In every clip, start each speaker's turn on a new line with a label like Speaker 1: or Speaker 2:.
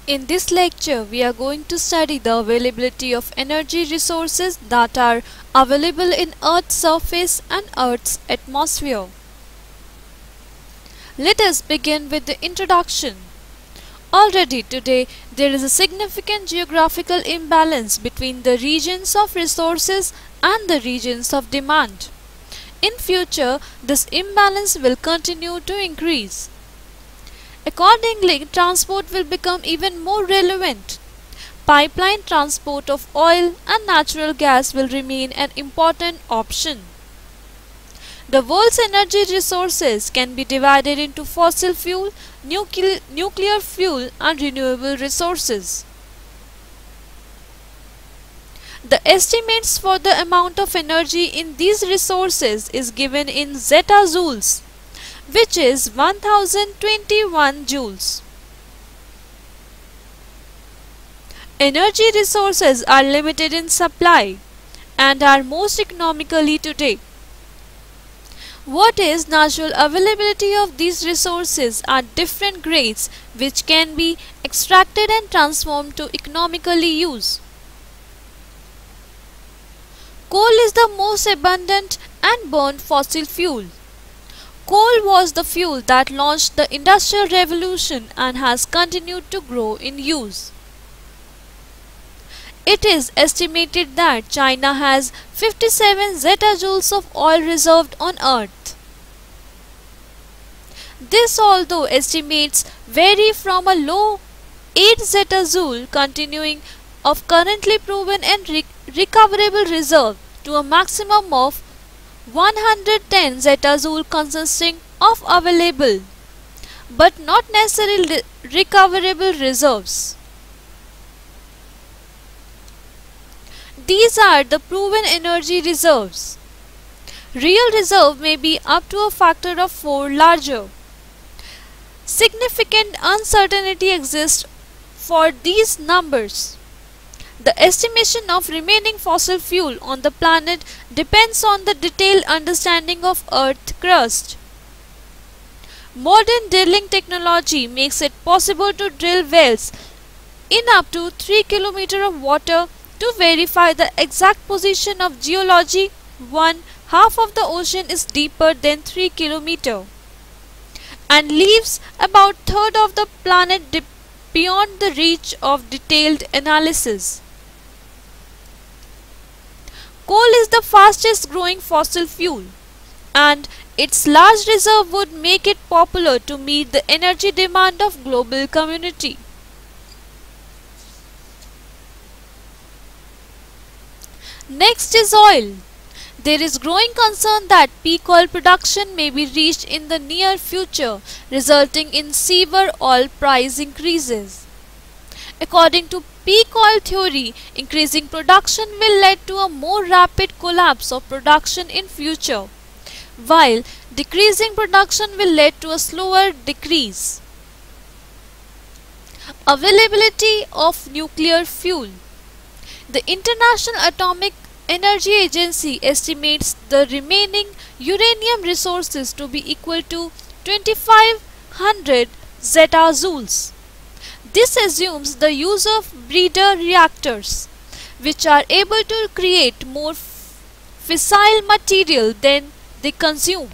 Speaker 1: In this lecture, we are going to study the availability of energy resources that are available in Earth's surface and Earth's atmosphere. Let us begin with the introduction. Already today, there is a significant geographical imbalance between the regions of resources and the regions of demand. In future, this imbalance will continue to increase. Accordingly, transport will become even more relevant. Pipeline transport of oil and natural gas will remain an important option. The world's energy resources can be divided into fossil fuel, nuclear fuel and renewable resources. The estimates for the amount of energy in these resources is given in zettajoules, which is 1021 joules. Energy resources are limited in supply and are most economically today. What is natural availability of these resources are different grades which can be extracted and transformed to economically use. Coal is the most abundant and burned fossil fuel. Coal was the fuel that launched the Industrial Revolution and has continued to grow in use. It is estimated that China has 57 zettajoules of oil reserved on Earth. This, although estimates vary from a low 8 zettajoule continuing of currently proven and recoverable reserve to a maximum of 110 zettajoule consisting of available but not necessarily recoverable reserves. These are the proven energy reserves. Real reserve may be up to a factor of 4 larger. Significant uncertainty exists for these numbers. The estimation of remaining fossil fuel on the planet depends on the detailed understanding of Earth's crust. Modern drilling technology makes it possible to drill wells in up to 3 km of water to verify the exact position of geology. One half of the ocean is deeper than 3 km and leaves about third of the planet beyond the reach of detailed analysis. Coal is the fastest growing fossil fuel, and its large reserve would make it popular to meet the energy demand of global community. Next is oil. There is growing concern that peak oil production may be reached in the near future, resulting in severe oil price increases. According to peak oil theory, increasing production will lead to a more rapid collapse of production in future, while decreasing production will lead to a slower decrease. Availability of nuclear fuel. The International Atomic Energy Agency estimates the remaining uranium resources to be equal to 2500 zettajoules. This assumes the use of breeder reactors, which are able to create more fissile material than they consume.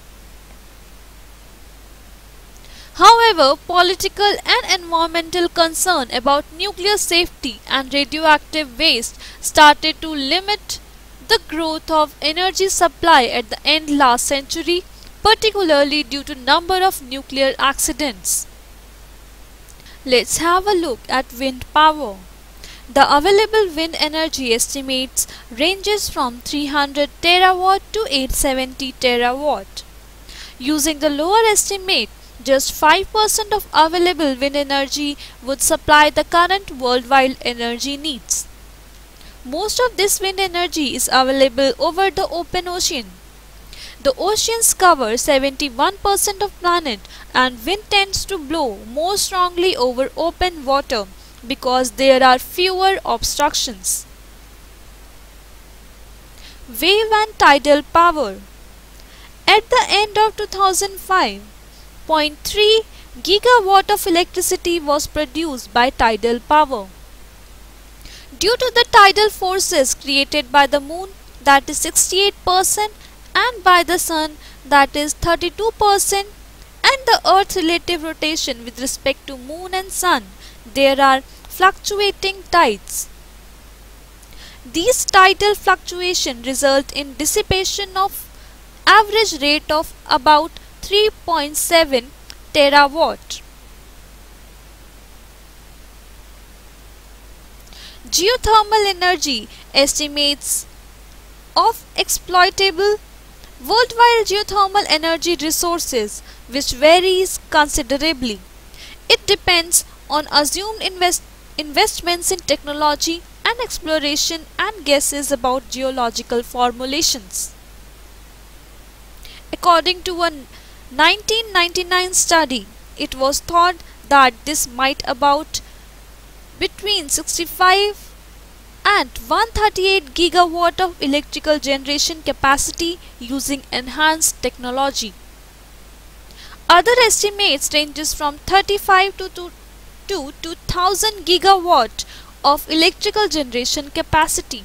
Speaker 1: However, political and environmental concern about nuclear safety and radioactive waste started to limit the growth of energy supply at the end last century, particularly due to number of nuclear accidents. Let's have a look at wind power. The available wind energy estimates ranges from 300 terawatt to 870 terawatt. Using the lower estimate, just 5% of available wind energy would supply the current worldwide energy needs. Most of this wind energy is available over the open ocean. The oceans cover 71% of planet, and wind tends to blow more strongly over open water because there are fewer obstructions. Wave and tidal power. At the end of 2005, 0.3 gigawatt of electricity was produced by tidal power. Due to the tidal forces created by the moon, that is 68%, and by the sun, that is 32%, and the earth's relative rotation with respect to moon and sun, there are fluctuating tides. These tidal fluctuations result in dissipation of average rate of about 3.7 terawatt. Geothermal energy estimates of exploitable worldwide geothermal energy resources, which varies considerably. It depends on assumed investments in technology and exploration and guesses about geological formulations. According to a 1999 study, it was thought that this might about between 65 and 138 gigawatt of electrical generation capacity using enhanced technology. Other estimates ranges from 35 to 2000 gigawatt of electrical generation capacity,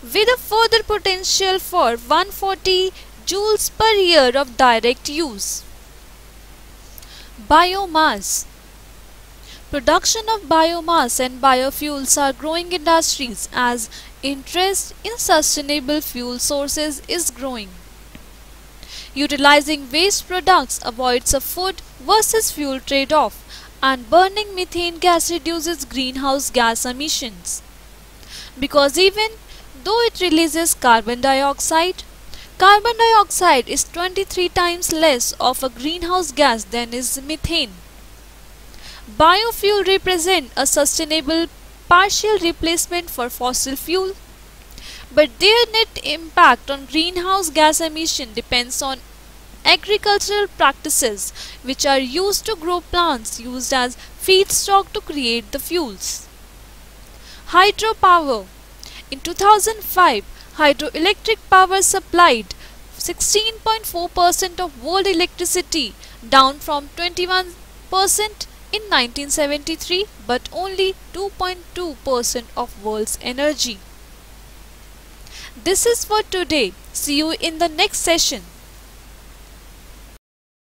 Speaker 1: with a further potential for 140 joules per year of direct use. Biomass. Production of biomass and biofuels are growing industries as interest in sustainable fuel sources is growing. Utilizing waste products avoids a food versus fuel trade-off, and burning methane gas reduces greenhouse gas emissions. Because even though it releases carbon dioxide is 23 times less of a greenhouse gas than is methane. Biofuel represent a sustainable partial replacement for fossil fuel, but their net impact on greenhouse gas emission depends on agricultural practices which are used to grow plants used as feedstock to create the fuels. Hydropower. In 2005, hydroelectric power supplied 16.4% of world electricity, down from 21% in 1973, but only 2.2% of world's energy. This is for today. See you in the next session.